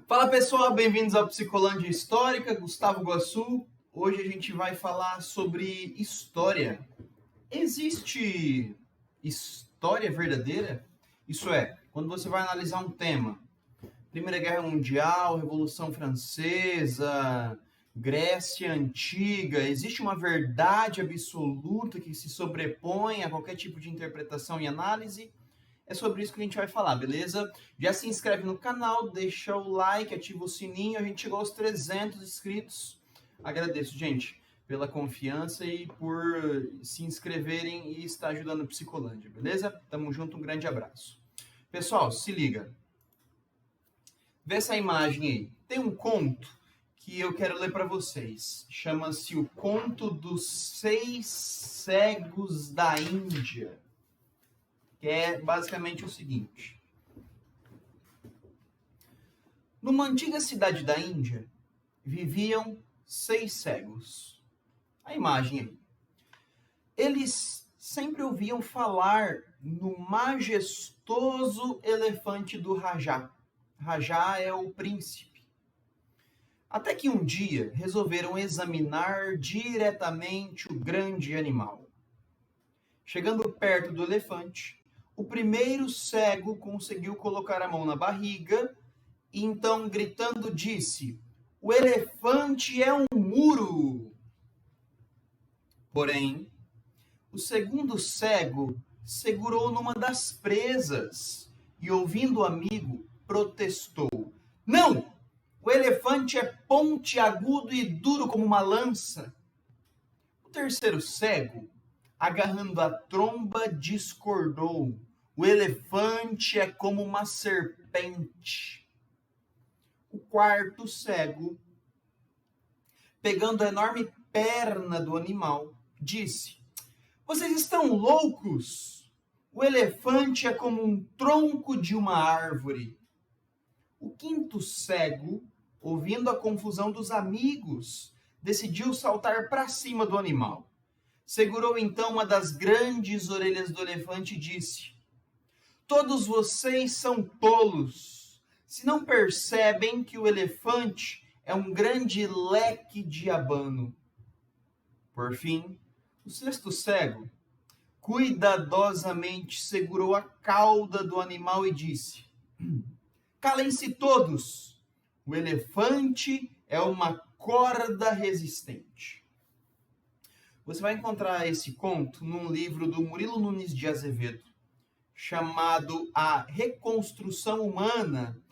Fala pessoal, bem-vindos ao Psicolândia Histórica, Gustavo Guassu. Hoje a gente vai falar sobre história. Existe história verdadeira? Isso é, quando você vai analisar um tema, Primeira Guerra Mundial, Revolução Francesa, Grécia Antiga, existe uma verdade absoluta que se sobrepõe a qualquer tipo de interpretação e análise? É sobre isso que a gente vai falar, beleza? Já se inscreve no canal, deixa o like, ativa o sininho. A gente chegou aos 300 inscritos. Agradeço, gente, pela confiança e por se inscreverem e estar ajudando o Psicolândia, beleza? Tamo junto, um grande abraço. Pessoal, se liga. Vê essa imagem aí. Tem um conto que eu quero ler para vocês. Chama-se O Conto dos Seis Cegos da Índia. Que é basicamente o seguinte. Numa antiga cidade da Índia, viviam 6 cegos. A imagem aí. Eles sempre ouviam falar no majestoso elefante do Rajá. Rajá é o príncipe. Até que um dia resolveram examinar diretamente o grande animal. Chegando perto do elefante, o primeiro cego conseguiu colocar a mão na barriga e então, gritando, disse: "O elefante é um muro!" Porém, o segundo cego segurou numa das presas e, ouvindo o amigo, protestou: "Não! O elefante é pontiagudo e duro como uma lança." O terceiro cego, agarrando a tromba, discordou: "O elefante é como uma serpente." O quarto cego, pegando a enorme perna do animal, disse: "Vocês estão loucos? O elefante é como um tronco de uma árvore." O quinto cego, ouvindo a confusão dos amigos, decidiu saltar para cima do animal. Segurou então uma das grandes orelhas do elefante e disse: "Todos vocês são tolos, se não percebem que o elefante é um grande leque diabano." Por fim, o sexto cego cuidadosamente segurou a cauda do animal e disse: "Calem-se todos, o elefante é uma corda resistente." Você vai encontrar esse conto num livro do Murilo Nunes de Azevedo, chamado A Reconstrução Humana,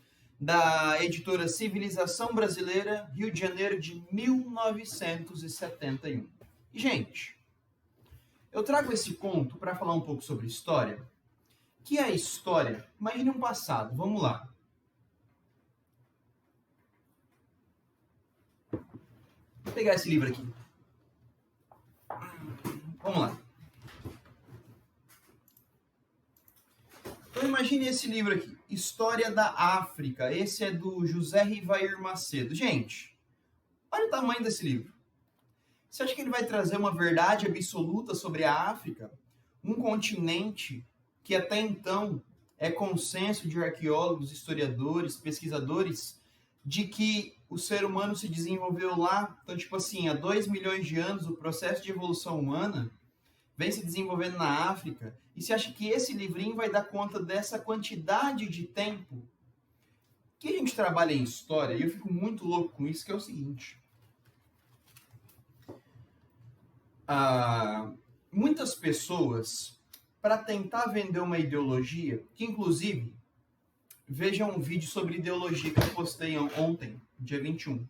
da editora Civilização Brasileira, Rio de Janeiro de 1971. E, gente, eu trago esse conto para falar um pouco sobre história. Que é a história? Imagine um passado, vamos lá. Vou pegar esse livro aqui. Vamos lá. Então imagine esse livro aqui, História da África. Esse é do José Rivair Macedo. Gente, olha o tamanho desse livro. Você acha que ele vai trazer uma verdade absoluta sobre a África? Um continente que até então é consenso de arqueólogos, historiadores, pesquisadores, de que o ser humano se desenvolveu lá. Então, tipo assim, há 2 milhões de anos, o processo de evolução humana vem se desenvolvendo na África. E você acha que esse livrinho vai dar conta dessa quantidade de tempo? Que a gente trabalha em história, e eu fico muito louco com isso, que é o seguinte. Muitas pessoas, para tentar vender uma ideologia, que inclusive, vejam um vídeo sobre ideologia que eu postei ontem, dia 21.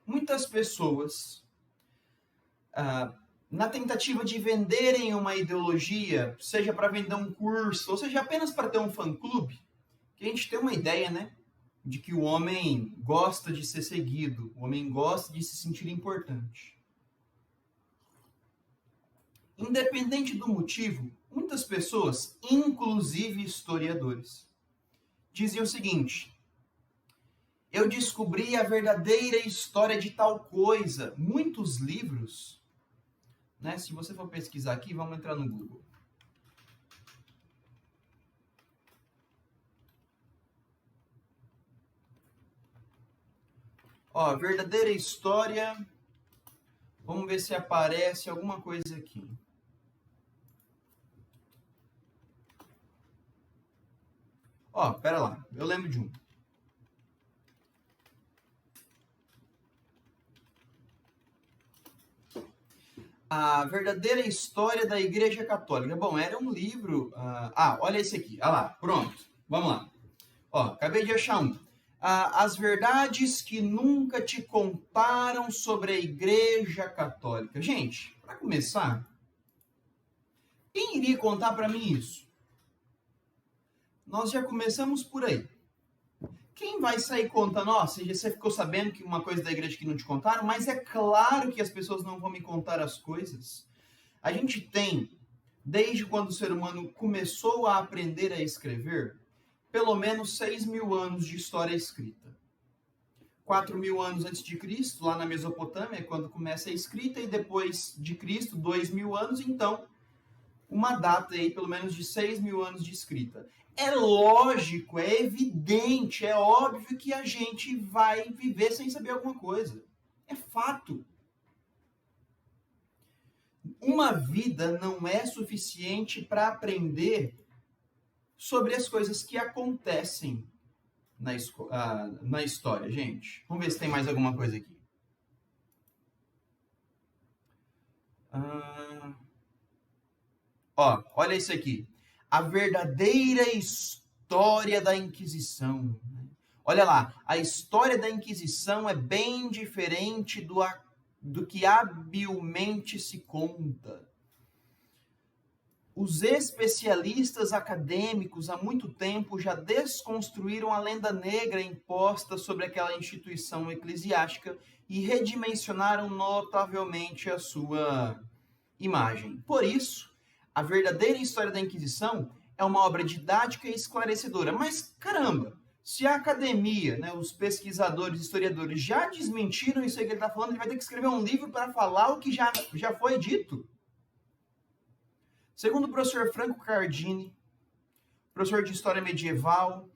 Muitas pessoas, na tentativa de venderem uma ideologia, seja para vender um curso, ou seja apenas para ter um fã-clube, que a gente tem uma ideia, né? De que o homem gosta de ser seguido, o homem gosta de se sentir importante. Independente do motivo, muitas pessoas, inclusive historiadores, dizem o seguinte: "Eu descobri a verdadeira história de tal coisa." Muitos livros, né? Se você for pesquisar aqui, vamos entrar no Google. Ó, verdadeira história. Vamos ver se aparece alguma coisa aqui. Ó, pera lá, eu lembro de um. A verdadeira história da Igreja Católica. Bom, era um livro. Olha esse aqui. Ah lá, pronto. Vamos lá. Ó, acabei de achar um. As verdades que nunca te contaram sobre a Igreja Católica. Gente, para começar, quem iria contar para mim isso? Nós já começamos por aí. Quem vai sair contando? Ó, você ficou sabendo que uma coisa da igreja que não te contaram, mas é claro que as pessoas não vão me contar as coisas. A gente tem, desde quando o ser humano começou a aprender a escrever, pelo menos 6.000 anos de história escrita. 4.000 anos antes de Cristo, lá na Mesopotâmia, quando começa a escrita, e depois de Cristo, 2.000 anos, então, uma data aí, pelo menos de 6.000 anos de escrita. É lógico, é evidente, é óbvio que a gente vai viver sem saber alguma coisa. É fato. Uma vida não é suficiente para aprender sobre as coisas que acontecem na história, gente. Vamos ver se tem mais alguma coisa aqui. Ó, olha isso aqui. A verdadeira história da Inquisição. Olha lá, a história da Inquisição é bem diferente do que habilmente se conta. Os especialistas acadêmicos há muito tempo já desconstruíram a lenda negra imposta sobre aquela instituição eclesiástica e redimensionaram notavelmente a sua imagem. Por isso, a verdadeira história da Inquisição é uma obra didática e esclarecedora. Mas, caramba, se a academia, né, os pesquisadores, historiadores já desmentiram isso aí que ele está falando, ele vai ter que escrever um livro para falar o que já foi dito. Segundo o professor Franco Cardini, professor de História Medieval,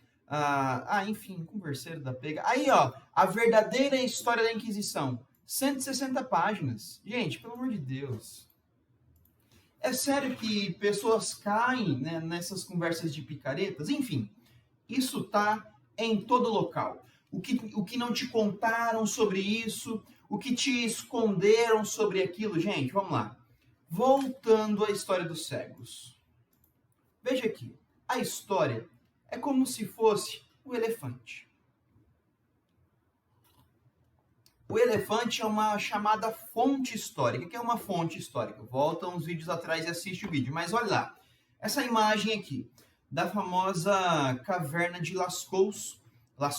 enfim, converseiro da pega. Aí, ó, a verdadeira história da Inquisição. 160 páginas. Gente, pelo amor de Deus. É sério que pessoas caem, né, nessas conversas de picaretas? Enfim, isso tá em todo local. O que não te contaram sobre isso, o que te esconderam sobre aquilo. Gente, vamos lá. Voltando à história dos cegos. Veja aqui, a história é como se fosse o elefante. O elefante é uma chamada fonte histórica. O que é uma fonte histórica? Volta uns vídeos atrás e assiste o vídeo. Mas olha lá, essa imagem aqui, da famosa caverna de Lascaux, lá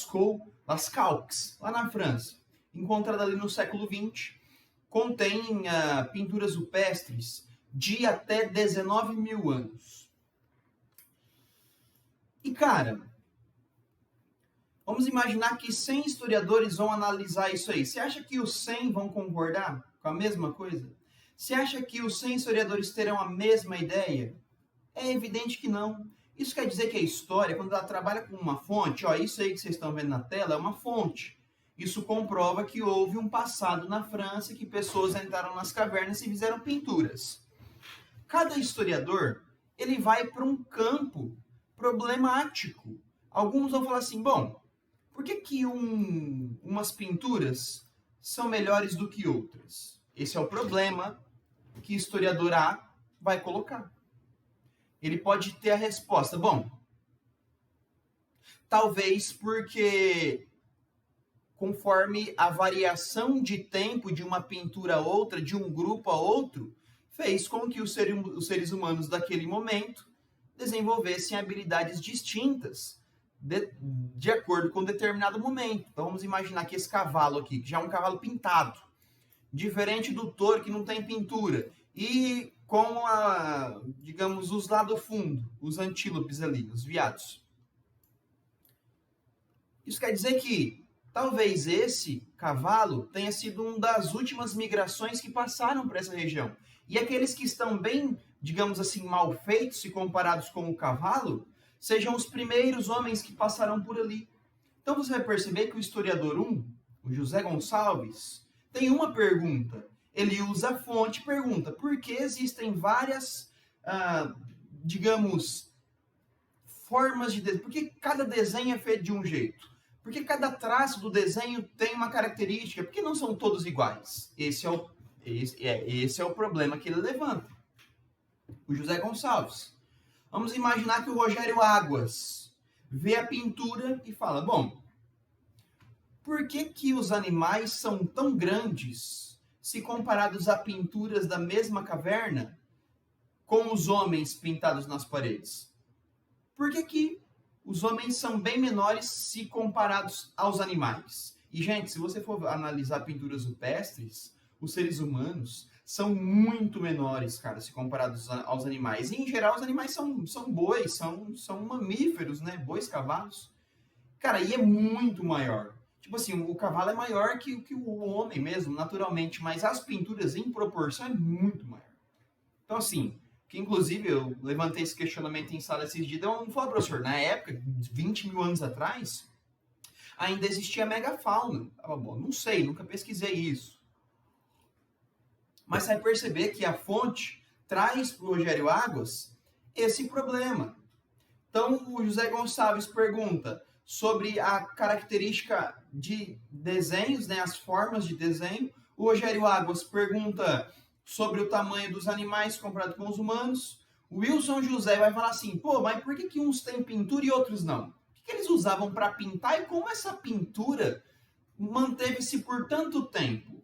na França, encontrada ali no século XX, contém pinturas rupestres de até 19.000 anos. E, cara, vamos imaginar que 100 historiadores vão analisar isso aí. Você acha que os 100 vão concordar com a mesma coisa? Você acha que os 100 historiadores terão a mesma ideia? É evidente que não. Isso quer dizer que a história, quando ela trabalha com uma fonte, ó, isso aí que vocês estão vendo na tela é uma fonte. Isso comprova que houve um passado na França que pessoas entraram nas cavernas e fizeram pinturas. Cada historiador, ele vai para um campo problemático. Alguns vão falar assim, bom, por que umas pinturas são melhores do que outras? Esse é o problema que historiador A vai colocar. Ele pode ter a resposta, bom, talvez porque conforme a variação de tempo de uma pintura a outra, de um grupo a outro, fez com que os seres humanos daquele momento desenvolvessem habilidades distintas de acordo com determinado momento. Então vamos imaginar que esse cavalo aqui, que já é um cavalo pintado, diferente do touro que não tem pintura, e com digamos, os lá do fundo, os antílopes ali, os veados. Isso quer dizer que talvez esse cavalo tenha sido uma das últimas migrações que passaram por essa região. E aqueles que estão bem, digamos assim, mal feitos se comparados com o cavalo, sejam os primeiros homens que passaram por ali. Então você vai perceber que o historiador 1, o José Gonçalves, tem uma pergunta. Ele usa a fonte e pergunta por que existem várias, digamos, formas de desenho. Por que cada desenho é feito de um jeito? Por que cada traço do desenho tem uma característica? Por que não são todos iguais? Esse é o problema que ele levanta. O José Gonçalves. Vamos imaginar que o Rogério Águas vê a pintura e fala, bom, por que os animais são tão grandes se comparados a pinturas da mesma caverna com os homens pintados nas paredes? Por que os homens são bem menores se comparados aos animais? E, gente, se você for analisar pinturas rupestres, os seres humanos são muito menores, cara, se comparados aos animais. E, em geral, os animais são bois, são mamíferos, né? Bois, cavalos. Cara, e é muito maior. Tipo assim, o cavalo é maior que o homem mesmo, naturalmente, mas as pinturas em proporção é muito maior. Então, assim, que inclusive eu levantei esse questionamento em sala esses dias, eu não falei, professor, na época, 20 mil anos atrás, ainda existia megafauna. Bom, não sei, nunca pesquisei isso. Mas você vai perceber que a fonte traz para o Rogério Águas esse problema. Então, o José Gonçalves pergunta sobre a característica de desenhos, né, as formas de desenho. O Rogério Águas pergunta sobre o tamanho dos animais comparado com os humanos. O Wilson José vai falar assim, pô, mas por que uns têm pintura e outros não? O que eles usavam para pintar e como essa pintura manteve-se por tanto tempo?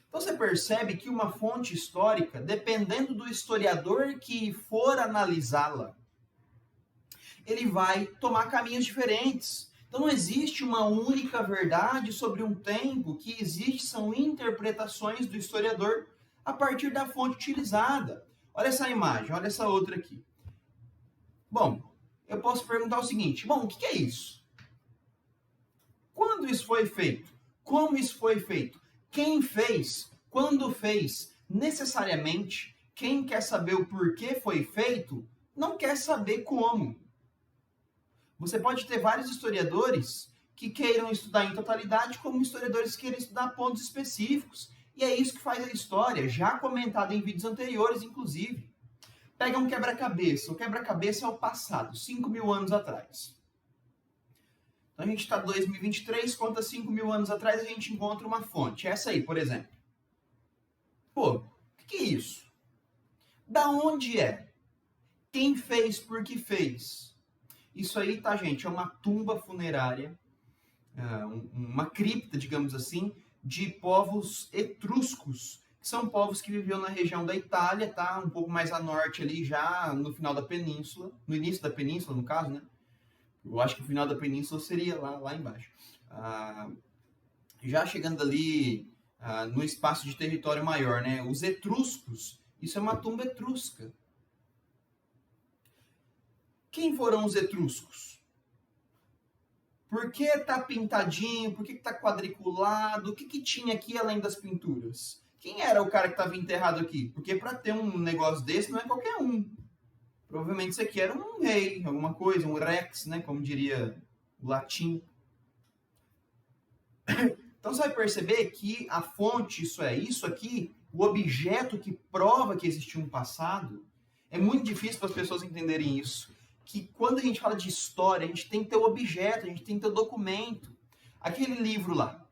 Então você percebe que uma fonte histórica, dependendo do historiador que for analisá-la, ele vai tomar caminhos diferentes. Então não existe uma única verdade sobre um tempo, que existe são interpretações do historiador a partir da fonte utilizada. Olha essa imagem, olha essa outra aqui. Bom, eu posso perguntar o seguinte, bom, o que é isso? Quando isso foi feito? Como isso foi feito? Quem fez? Quando fez? Necessariamente, quem quer saber o porquê foi feito, não quer saber como. Você pode ter vários historiadores que queiram estudar em totalidade, como historiadores que queiram estudar pontos específicos. E é isso que faz a história, já comentado em vídeos anteriores, inclusive. Pega um quebra-cabeça. O quebra-cabeça é o passado, 5 mil anos atrás. Então a gente está em 2023, conta 5 mil anos atrás, a gente encontra uma fonte. Essa aí, por exemplo. Pô, o que é isso? Da onde é? Quem fez, por que fez? Isso aí, tá, gente? É uma tumba funerária, uma cripta, digamos assim, de povos etruscos, que são povos que viviam na região da Itália, tá? Um pouco mais a norte ali, já no final da península, no início da península, no caso, né? Eu acho que o final da península seria lá embaixo. Já chegando ali no espaço de território maior, né? Os etruscos, isso é uma tumba etrusca. Quem foram os etruscos? Por que tá pintadinho? Por que tá quadriculado? O que tinha aqui além das pinturas? Quem era o cara que estava enterrado aqui? Porque para ter um negócio desse não é qualquer um. Provavelmente isso aqui era um rei, alguma coisa, um rex, né? Como diria o latim. Então você vai perceber que a fonte, isso aqui, o objeto que prova que existiu um passado, é muito difícil para as pessoas entenderem isso. Que quando a gente fala de história, a gente tem que ter o objeto, a gente tem que ter o documento. Aquele livro lá.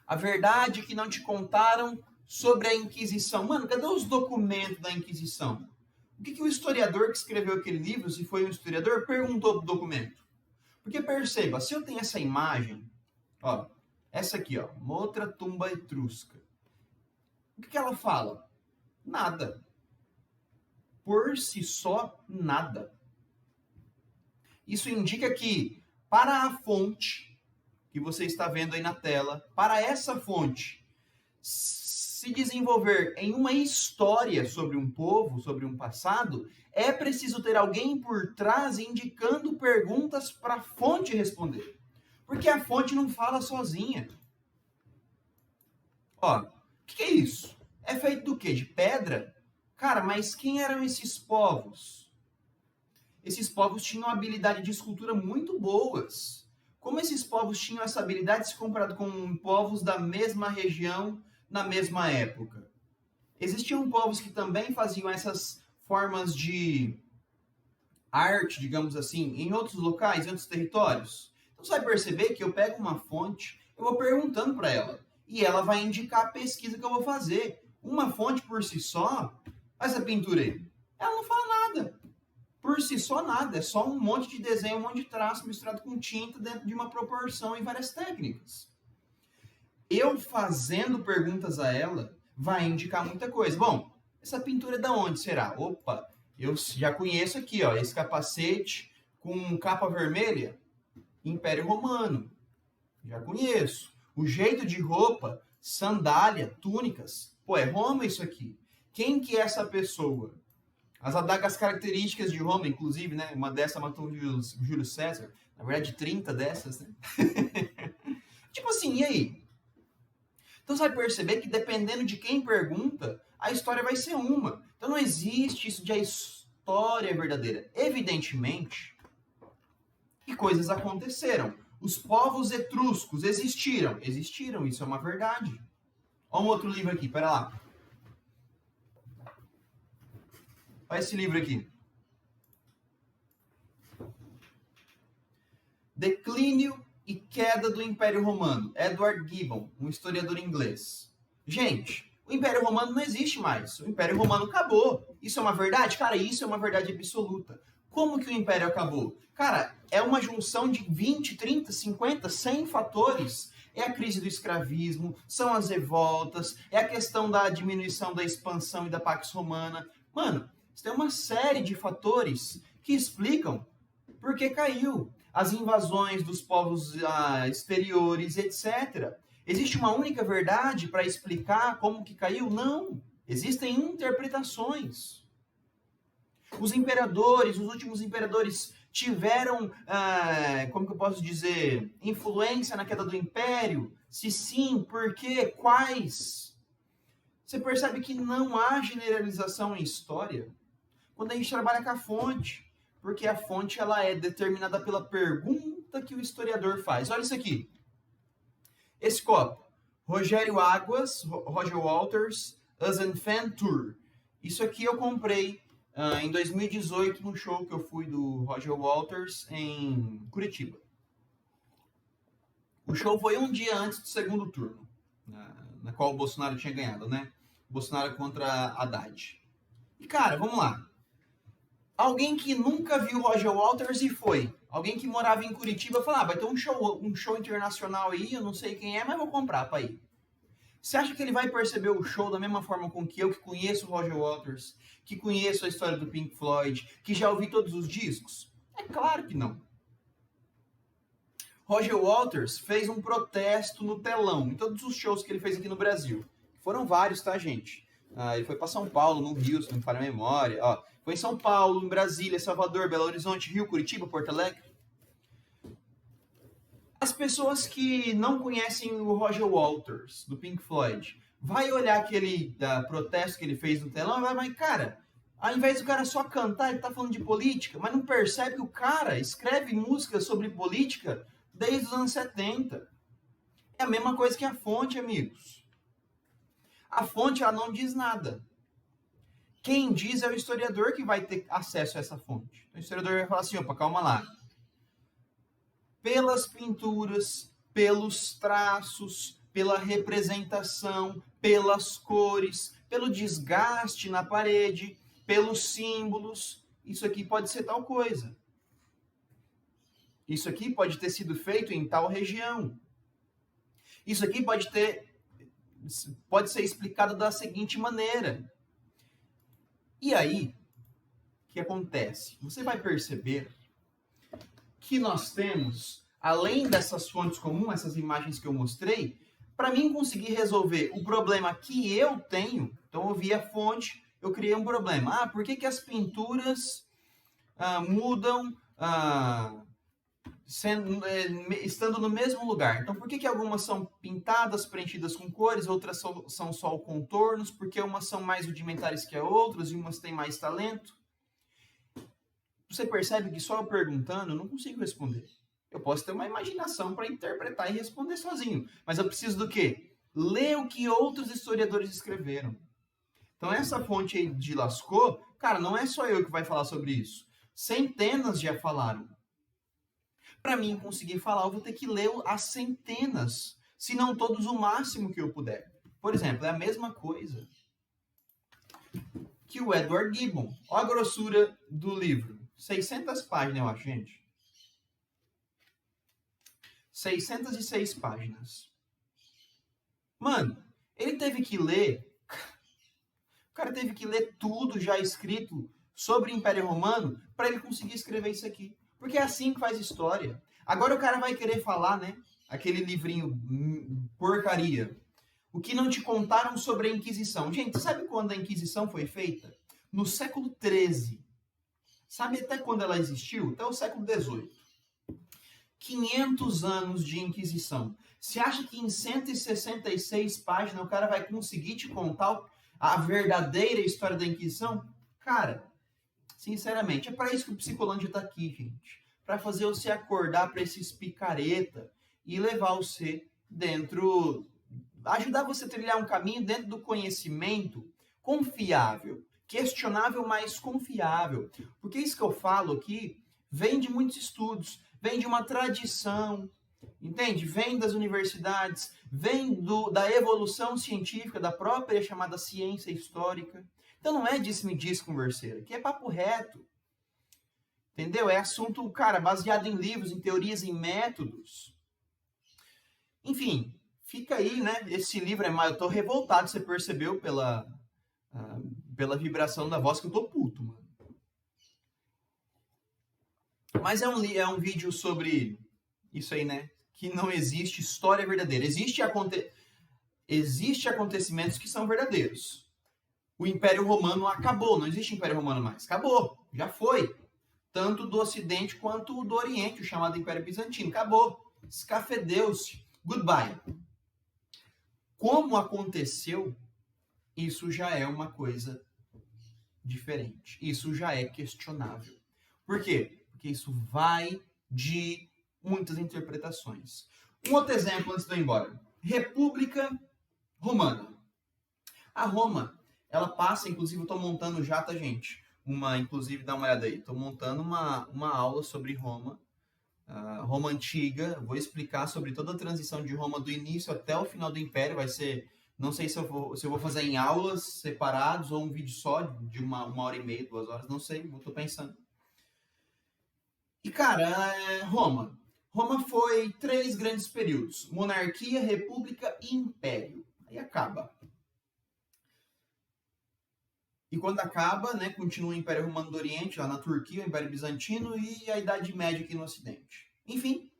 A verdade que não te contaram sobre a Inquisição. Mano, cadê os documentos da Inquisição? O que o historiador que escreveu aquele livro, se foi um historiador, perguntou pro documento? Porque perceba, se eu tenho essa imagem, ó, essa aqui, ó, uma outra tumba etrusca. O que ela fala? Nada. Por si só, nada. Isso indica que, para a fonte que você está vendo aí na tela, para essa fonte se desenvolver em uma história sobre um povo, sobre um passado, é preciso ter alguém por trás indicando perguntas para a fonte responder. Porque a fonte não fala sozinha. Ó, o que é isso? É feito do quê? De pedra? Cara, mas quem eram esses povos? Esses povos tinham habilidade de escultura muito boas. como esses povos tinham essa habilidade se comparado com povos da mesma região na mesma época? Existiam povos que também faziam essas formas de arte, digamos assim, em outros locais, em outros territórios? Então você vai perceber que eu pego uma fonte, eu vou perguntando para ela, e ela vai indicar a pesquisa que eu vou fazer. Uma fonte por si só, essa pintura aí, ela não fala nada. Por si só nada, é só um monte de desenho, um monte de traço misturado com tinta dentro de uma proporção e várias técnicas. Eu fazendo perguntas a ela vai indicar muita coisa. Bom, essa pintura é da onde será? Opa, eu já conheço aqui, ó, esse capacete com capa vermelha, Império Romano. Já conheço. O jeito de roupa, sandália, túnicas. Pô, é Roma isso aqui. Quem que é essa pessoa? As adagas características de Roma, inclusive, né? Uma dessa matou o Júlio César. Na verdade, 30 dessas, né? Tipo assim, e aí? Então você vai perceber que dependendo de quem pergunta, a história vai ser uma. Então não existe isso de a história é verdadeira. Evidentemente que coisas aconteceram. Os povos etruscos existiram. Existiram, isso é uma verdade. Olha um outro livro aqui, pera lá. Olha esse livro aqui. Declínio e Queda do Império Romano. Edward Gibbon, um historiador inglês. Gente, o Império Romano não existe mais. O Império Romano acabou. Isso é uma verdade? Cara, isso é uma verdade absoluta. Como que o Império acabou? Cara, é uma junção de 20, 30, 50, 100 fatores. É a crise do escravismo, são as revoltas, é a questão da diminuição da expansão e da Pax Romana. Mano, tem uma série de fatores que explicam por que caiu. As invasões dos povos exteriores, etc. Existe uma única verdade para explicar como que caiu? Não. Existem interpretações. Os imperadores, os últimos imperadores, tiveram, como que eu posso dizer, influência na queda do império? Se sim, por quê? Quais? Você percebe que não há generalização em história quando a gente trabalha com a fonte, porque a fonte ela é determinada pela pergunta que o historiador faz. Olha isso aqui. Esse copo. Rogério Águas, Roger Walters, As an Fan Tour. Isso aqui eu comprei em 2018 no show que eu fui do Roger Walters em Curitiba. O show foi um dia antes do segundo turno, na qual o Bolsonaro tinha ganhado, né? Bolsonaro contra Haddad. E cara, vamos lá. Alguém que nunca viu Roger Walters e foi. Alguém que morava em Curitiba falou, vai ter um show internacional aí, eu não sei quem é, mas vou comprar para ir. Você acha que ele vai perceber o show da mesma forma com que eu, que conheço o Roger Waters, que conheço a história do Pink Floyd, que já ouvi todos os discos? É claro que não. Roger Waters fez um protesto no telão, em todos os shows que ele fez aqui no Brasil. Foram vários, tá, gente? Ele foi para São Paulo, no Rio, se não me falha a memória. Foi em São Paulo, em Brasília, Salvador, Belo Horizonte, Rio, Curitiba, Porto Alegre. As pessoas que não conhecem o Roger Waters, do Pink Floyd, vai olhar aquele protesto que ele fez no telão e vai, mas cara, ao invés do cara só cantar, ele tá falando de política, mas não percebe que o cara escreve música sobre política desde os anos 70. É a mesma coisa que a fonte, amigos. A fonte, ela não diz nada. Quem diz é o historiador que vai ter acesso a essa fonte. Então, o historiador vai falar assim, opa, calma lá. Pelas pinturas, pelos traços, pela representação, pelas cores, pelo desgaste na parede, pelos símbolos, isso aqui pode ser tal coisa. Isso aqui pode ter sido feito em tal região. Isso aqui pode ser explicado da seguinte maneira. E aí, o que acontece? Você vai perceber que nós temos, além dessas fontes comuns, essas imagens que eu mostrei, para mim conseguir resolver o problema que eu tenho, então eu vi a fonte, eu criei um problema. Por que as pinturas mudam estando no mesmo lugar? Então, por que algumas são pintadas, preenchidas com cores, outras são só contornos? Porque umas são mais rudimentares que as outras e umas têm mais talento? Você percebe que só eu perguntando eu não consigo responder. Eu posso ter uma imaginação para interpretar e responder sozinho. Mas eu preciso do quê? Ler o que outros historiadores escreveram. Então, essa fonte aí de Lascaux, cara, não é só eu que vai falar sobre isso. Centenas já falaram. Para mim conseguir falar, eu vou ter que ler as centenas, se não todos, o máximo que eu puder. Por exemplo, é a mesma coisa que o Edward Gibbon. Olha a grossura do livro. 600 páginas, eu acho, gente. 606 páginas. Mano, ele teve que ler... O cara teve que ler tudo já escrito sobre o Império Romano para ele conseguir escrever isso aqui. Porque é assim que faz história. Agora o cara vai querer falar, né? Aquele livrinho porcaria. O que não te contaram sobre a Inquisição. Gente, sabe quando a Inquisição foi feita? No século XIII. Sabe até quando ela existiu? Até o século XVIII. 500 anos de Inquisição. Você acha que em 166 páginas o cara vai conseguir te contar a verdadeira história da Inquisição? Cara, sinceramente, é para isso que o Psicolândia está aqui, gente. Para fazer você acordar para esses picareta e levar você dentro... Ajudar você a trilhar um caminho dentro do conhecimento confiável. Questionável, mas confiável. Porque isso que eu falo aqui vem de muitos estudos, vem de uma tradição, entende? Vem das universidades, vem da evolução científica, da própria chamada ciência histórica. Então não é disse-me-diz, converseiro, aqui é papo reto. Entendeu? É assunto, cara, baseado em livros, em teorias, em métodos. Enfim, fica aí, né? Esse livro é mais... Eu tô revoltado, você percebeu pela vibração da voz que eu tô puto, mano. Mas é um vídeo sobre isso aí, né? Que não existe história verdadeira. Existe acontecimentos que são verdadeiros. O Império Romano acabou, não existe Império Romano mais. Acabou, já foi. Tanto do Ocidente quanto do Oriente, o chamado Império Bizantino. Acabou. Escafedeu-se. Goodbye. Como aconteceu, isso já é uma coisa diferente. Isso já é questionável. Por quê? Porque isso vai de muitas interpretações. Um outro exemplo antes de eu ir embora. República Romana. A Roma, ela passa, inclusive eu estou montando já, tá, gente? Inclusive, dá uma olhada aí. Estou montando uma aula sobre Roma. Roma Antiga. Vou explicar sobre toda a transição de Roma do início até o final do Império. Vai ser... Não sei se eu vou fazer em aulas separados ou um vídeo só de uma hora e meia, 2 horas. Não sei, estou pensando. E, cara, Roma. Roma foi 3 grandes períodos. Monarquia, República e Império. Aí acaba. E quando acaba, né, continua o Império Romano do Oriente, lá na Turquia, o Império Bizantino e a Idade Média aqui no Ocidente. Enfim,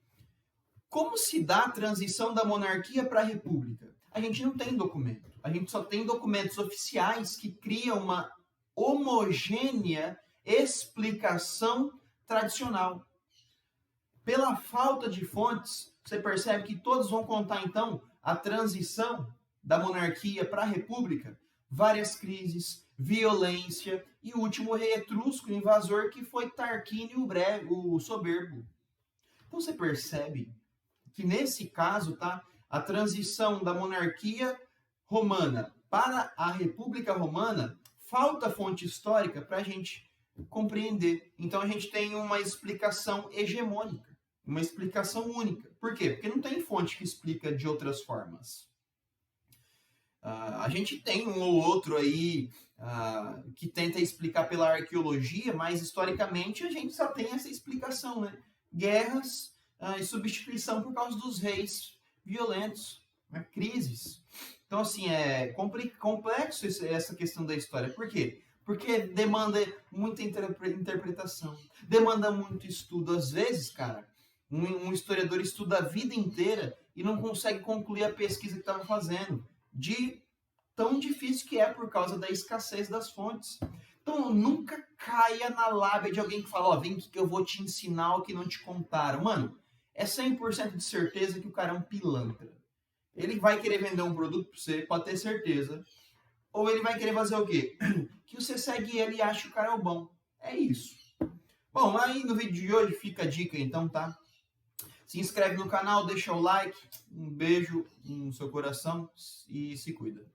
como se dá a transição da monarquia para a república? A gente não tem documento. A gente só tem documentos oficiais que criam uma homogênea explicação tradicional. Pela falta de fontes, você percebe que todos vão contar, então, a transição da monarquia para a república, várias crises, violência e o último rei etrusco invasor que foi Tarquínio o Soberbo. Então você percebe que nesse caso, tá, a transição da monarquia romana para a República Romana, falta fonte histórica para a gente compreender. Então a gente tem uma explicação hegemônica, uma explicação única. Por quê? Porque não tem fonte que explica de outras formas. A gente tem um ou outro aí que tenta explicar pela arqueologia, mas historicamente a gente só tem essa explicação, né? Guerras e substituição por causa dos reis violentos, né? Crises. Então, assim, é complexo essa questão da história. Por quê? Porque demanda muita interpretação, demanda muito estudo. Às vezes, cara, um historiador estuda a vida inteira e não consegue concluir a pesquisa que estava fazendo, de tão difícil que é por causa da escassez das fontes. Então, nunca caia na lábia de alguém que fala, ó, vem aqui que eu vou te ensinar o que não te contaram. Mano, é 100% de certeza que o cara é um pilantra. Ele vai querer vender um produto para você, pode ter certeza. Ou ele vai querer fazer o quê? Que você segue ele e acha que o cara é o bom. É isso. Bom, aí no vídeo de hoje fica a dica então, tá? Se inscreve no canal, deixa o like, um beijo no seu coração e se cuida.